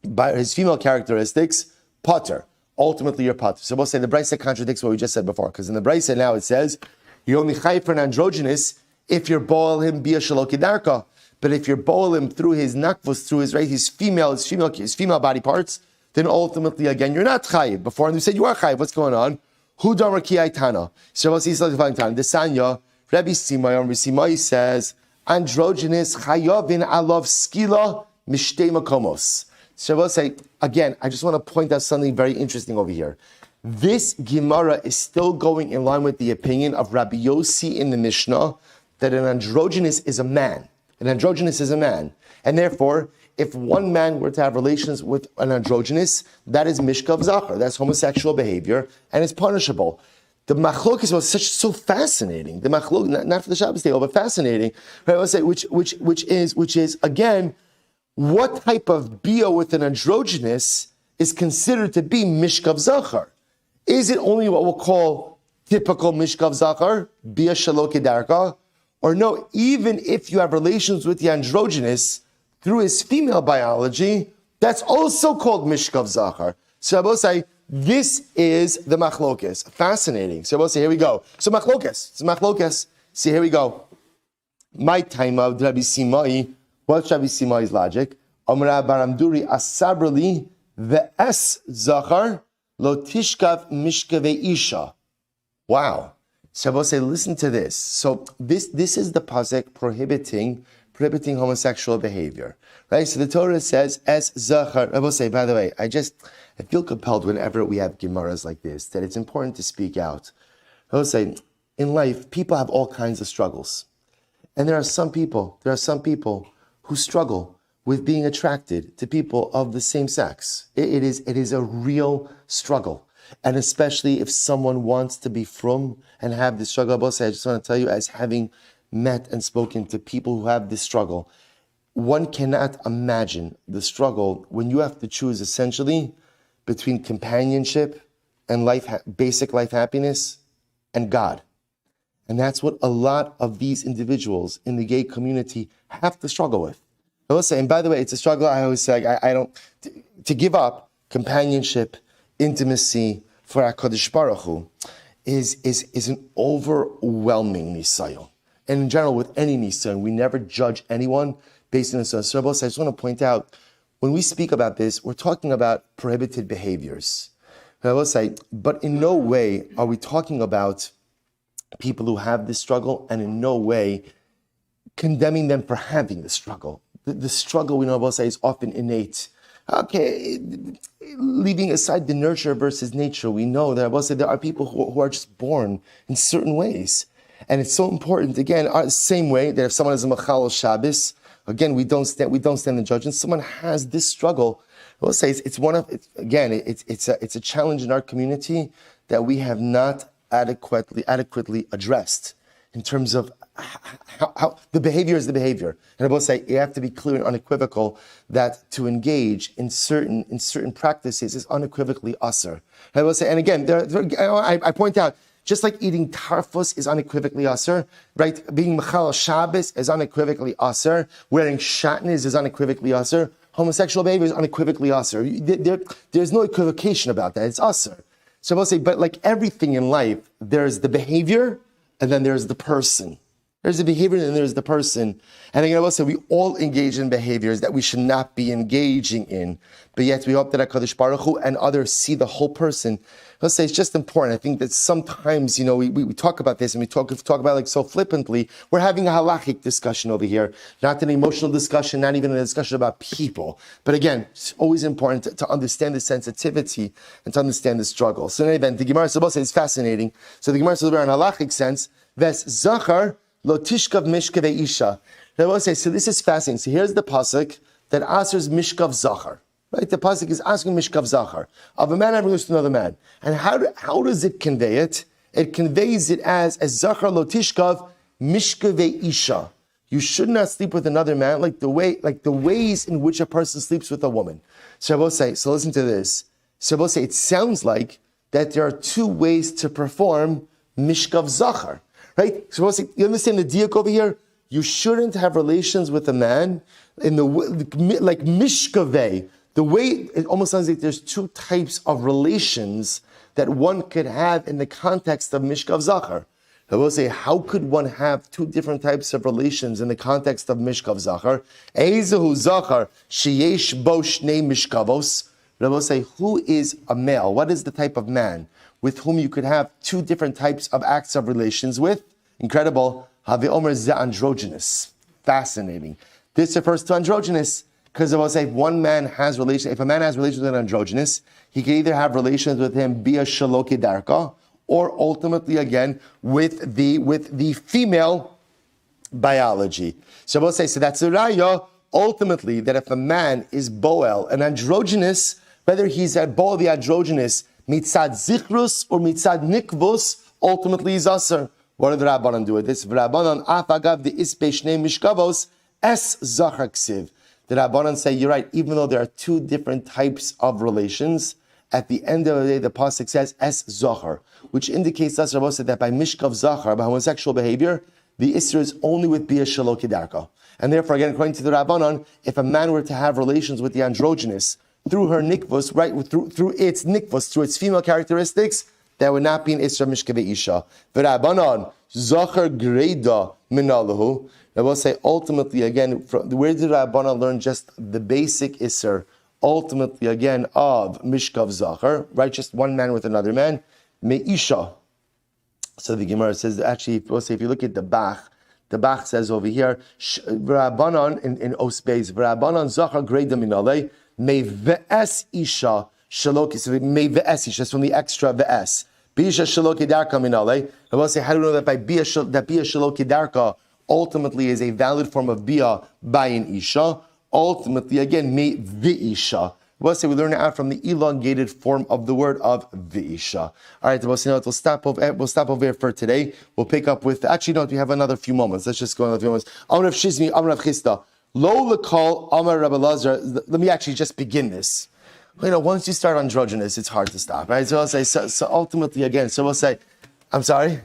characteristics, pater. Ultimately, you're pater. So we'll say the Brisa contradicts what we just said before, because in the Brisa now it says you only chayiv for an androgynous if you're boel him bia shalo kidarka. But if you're boel him through his nakvus, through his female body parts, then ultimately again you're not chayiv. Before and we said you are chayiv. What's going on? Hu damar ki aitana. So we'll see the Sanya Rabbi Simai says androgynous chayavin alav skila mishtei makomos. So I will say, again, I just want to point out something very interesting over here. This Gemara is still going in line with the opinion of Rabbi Yossi in the Mishnah that an androgynous is a man. An androgynous is a man. And therefore, if one man were to have relations with an androgynous, that is mishkav zachar. That's homosexual behavior, and it's punishable. The machlokes was so fascinating. The machlok, not for the Shabbos day, but fascinating. Right? I will say, which is again, what type of bia with an androgynous is considered to be mishkav zachar? Is it only what we'll call typical mishkav zachar, bia shalo kedarka, or no? Even if you have relations with the androgynous, through his female biology, that's also called Mishkav Zachar. So Rabbi say, this is the machlokes. Fascinating. So Rabbi say, here we go. So machlokes. It's machlokes. See, here we go. My time of Rabbi Simai. What's Rabbi Simai's logic? Amra Baramduri asabrali ve'es Zachar lo tishkav mishkave isha. Wow. So Rabbi say, listen to this. So this is the pasuk prohibiting homosexual behavior, right? So the Torah says, "Es zachar." I will say, by the way, I feel compelled whenever we have gemaras like this that it's important to speak out. I will say, in life, people have all kinds of struggles, and there are some people who struggle with being attracted to people of the same sex. It is a real struggle, and especially if someone wants to be frum and have this struggle. I will say, I just want to tell you, as having met and spoken to people who have this struggle, one cannot imagine the struggle when you have to choose essentially between companionship and basic life happiness and God. And that's what a lot of these individuals in the gay community have to struggle with. I will say, and by the way, it's a struggle I always say, I don't, to give up companionship, intimacy for HaKadosh Baruch Hu is an overwhelming nisayon. And in general, with any nisayon, we never judge anyone based on this. So I just want to point out, when we speak about this, we're talking about prohibited behaviors. I will say, but in no way are we talking about people who have this struggle, and in no way condemning them for having the struggle. The struggle, we know, I will say, is often innate. Okay, leaving aside the nurture versus nature, we know that I will say there are people who are just born in certain ways. And it's so important, again, the same way that if someone is a Machal Shabbos, again, we don't stand the judgment. Someone has this struggle. I will say it's a challenge in our community that we have not adequately addressed in terms of how the behavior is the behavior. And I will say you have to be clear and unequivocal that to engage in certain practices is unequivocally asur. I will say, and again, I point out, just like eating tarfus is unequivocally asur, right? Being Machal Shabbos is unequivocally asur. Wearing shatnez is unequivocally asur. Homosexual behavior is unequivocally asur. There's no equivocation about that. It's asur. So I will say, but like everything in life, there's the behavior and then there's the person. There's the behavior and then there's the person. And again, I will say, we all engage in behaviors that we should not be engaging in. But yet we hope that HaKadosh Baruch Hu and others see the whole person. Let's say it's just important. I think that sometimes, we talk about this and we talk about it like so flippantly. We're having a halachic discussion over here, not an emotional discussion, not even a discussion about people. But again, it's always important to understand the sensitivity and to understand the struggle. So in any event, the Gemara says it's fascinating. So the Gemara says, in a halachic sense, Ves Zachar Lo Tishkav Mishkav Isha. I will say, so this is fascinating. So here's the pasuk that answers Mishkav Zachar. Right, the pasuk is asking Mishkav Zachar of a man having to another man, and how does it convey it? It conveys it as Zachar lo tishkav mishkave isha. You should not sleep with another man like the ways in which a person sleeps with a woman. So I will say, so listen to this. So I will say, it sounds like that there are two ways to perform Mishkav Zachar. Right? So I will say, you understand the diak over here? You shouldn't have relations with a man in the like mishkave. The way it almost sounds like there's two types of relations that one could have in the context of Mishkav Zachar. I will say, how could one have two different types of relations in the context of Mishkav Zachar? Eizehu Zachar sheyesh bo shnei mishkavos. I will say, who is a male? What is the type of man with whom you could have two different types of acts of relations with? Incredible. Have omer ze androgynous. Fascinating. This refers to androgynous. Because I will say, if a man has relations with an androgynous, he can either have relations with him via shaloki darka, or ultimately again with the female biology. So I will say, so that's a raya. Ultimately, that if a man is boel, an androgynous, whether he's at boel the androgynous mitzad zichrus or mitzad nikvus, ultimately he's asur. What do the Rabbanan do with this? Rabbanan afagav the ispe shnei mishkavos es zachar ksiv. The Rabbanan say, you're right, even though there are two different types of relations, at the end of the day, the pasuk says, Es Zachar, which indicates us, Rabbi said, that by Mishkav Zachar, by homosexual behavior, the Isra is only with Bia Shalo Kedarka. And therefore, again, according to the Rabbanon, if a man were to have relations with the androgynous through her nikvus, right, through its nikvus, through its female characteristics, that would not be an Isra Mishkeve Isha. The Rabbanon, Zachar Greda Minalahu. I will say, ultimately, again, where did Rabbanon learn just the basic Isser? Ultimately, again, of Mishkav Zachar, right? Just one man with another man. Me'isha. So the Gemara says, actually, we'll say, if you look at the Bach says over here, Rabbanon in Osbeis, Rabbanon Zachar Greda Minale, Me Ve'es Isha, Shalok, Me Ve'es Isha, that's from the extra Ve'es. Bisha Shalok Kedarka Minale. I will say, how do we know that by Bia Shalok Kedarka ultimately is a valid form of Bia by an Isha? Ultimately, again, Me Ve'isha. We'll say we learn it out from the elongated form of the word of Ve'isha. All right, we'll stop over here for today. We'll pick up with, actually, no, we have another few moments. Let's just go another few moments. Amar Rav Shizmi, Amar Rav Chisda. Lo lekal Amar Rabbi Lazar. Let me actually just begin this. Once you start androgynous, it's hard to stop, right? So I'll say, so ultimately, again, so we'll say, I'm sorry?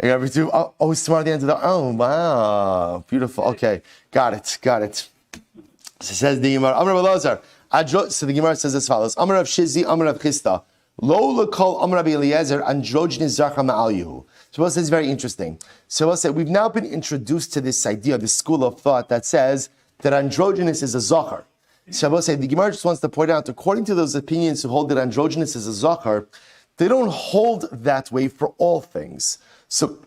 I got every two. Oh, it's tomorrow at the end of the, oh, wow. Beautiful. Okay, got it. So says the Gemara, Amar Rabbi Lazar. So the Gemara says as follows: Amar Rav Shizi, Amar Rav Chisda, Lo lekol Amar Rabbi Eliezer, androgynous zachar ma'al yehu. So we'll say it's very interesting. So we'll say we've now been introduced to this idea, this school of thought that says that androgynous is a zachar. So we'll say the Gemara just wants to point out, according to those opinions who hold that androgynous is a zachar, they don't hold that way for all things. So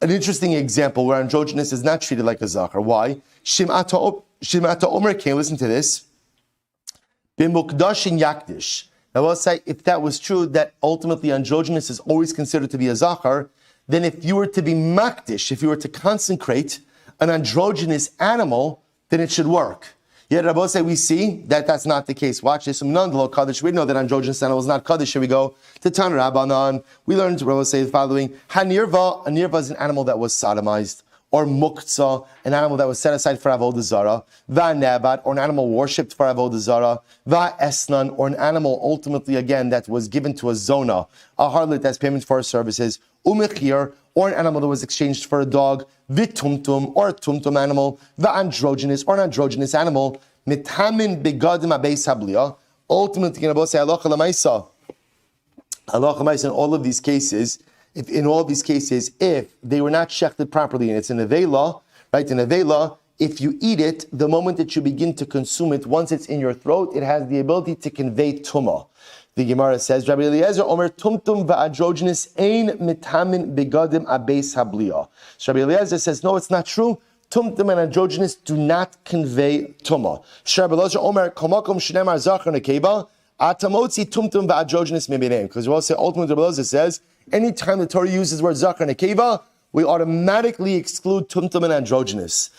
an interesting example where androgynous is not treated like a zachar. Why? Shim'ata Omer came. Listen to this. B'mukdashin yakdish. Now, I'll say, if that was true, that ultimately androgynous is always considered to be a zachar, then if you were to be makdish, if you were to consecrate an androgynous animal, then it should work. Yet, Rabbi say, we see that that's not the case. Watch this. We know that androgynous animal is not kaddish. Here we go to Tan Rabbanan. We learned, Rabbi say, the following: Hanirva. A nirva is an animal that was sodomized. Or muktzah, an animal that was set aside for avodah zarah, va'nebat, or an animal worshipped for avodah zarah, va'esnan, or an animal ultimately again that was given to a zona, a harlot as payment for her services, umechir, or an animal that was exchanged for a dog, vitumtum, or a tumtum animal, va'androgynous, or an androgynous animal, mitamin begadim abeis habliya. Ultimately, you're going to say halacha l'maisa in all of these cases. If they were not shechted properly, and it's an avela, right? An avela, if you eat it, the moment that you begin to consume it, once it's in your throat, it has the ability to convey tumah. The Gemara says, Rabbi Eliezer Omer tumtum va'androgynous ein mitamin begadim abeis habliya. So Rabbi Eliezer says, no, it's not true. Tumtum and androgynous do not convey tumah. Rabbi Eliezer Omer kamakom shnemar zachar nekeva atamotzi tumtum va'androgynous mibinem. Because we all say, ultimately, Rabbi Eliezer says, anytime the Torah uses the word zachar nekeva, we automatically exclude tumtum and androgynous.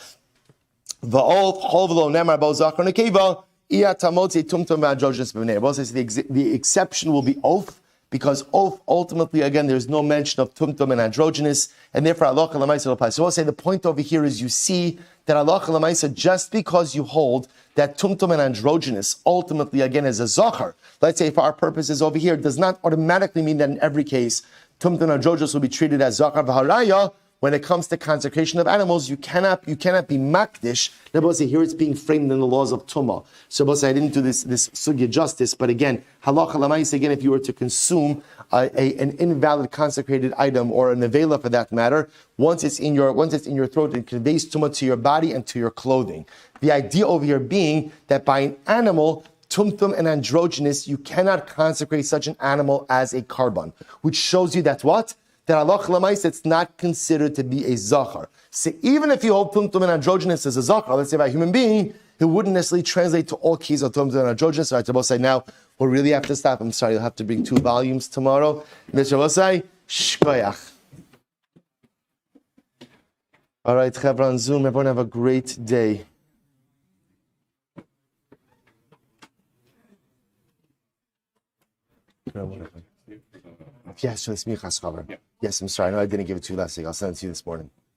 The exception will be oath, because oath ultimately, again, there's no mention of tumtum and androgynous, and therefore halacha l'maisa will apply. So I'll say the point over here is you see that halacha l'maisa, just because you hold that tumtum and androgynous ultimately, again, is a zachar, let's say for our purposes over here, does not automatically mean that in every case tumtum and androgynous will be treated as zachar v'haraya. When it comes to consecration of animals, you cannot be makdish. Here it's being framed in the laws of tumah. So I didn't do this sugya justice, but again, halacha l'maisa, again, if you were to consume an invalid consecrated item or a nevela for that matter, once it's in your throat, it conveys tumah to your body and to your clothing. The idea over here being that by an animal, tumtum and androgynous, you cannot consecrate such an animal as a karban, which shows you that what? That halacha l'maisa, it's not considered to be a zachar. So even if you hold tumtum and androgynous as a zachar, let's say by a human being, it wouldn't necessarily translate to all cases of tumtum and androgynous. All right, so we'll say now, we'll really have to stop. I'm sorry, you'll have to bring 2 volumes tomorrow. Mr. Wasai, shkoyach. All right, Chevra on Zoom, everyone have a great day. Yes, yes, I'm sorry. I know I didn't give it to you last week. I'll send it to you this morning.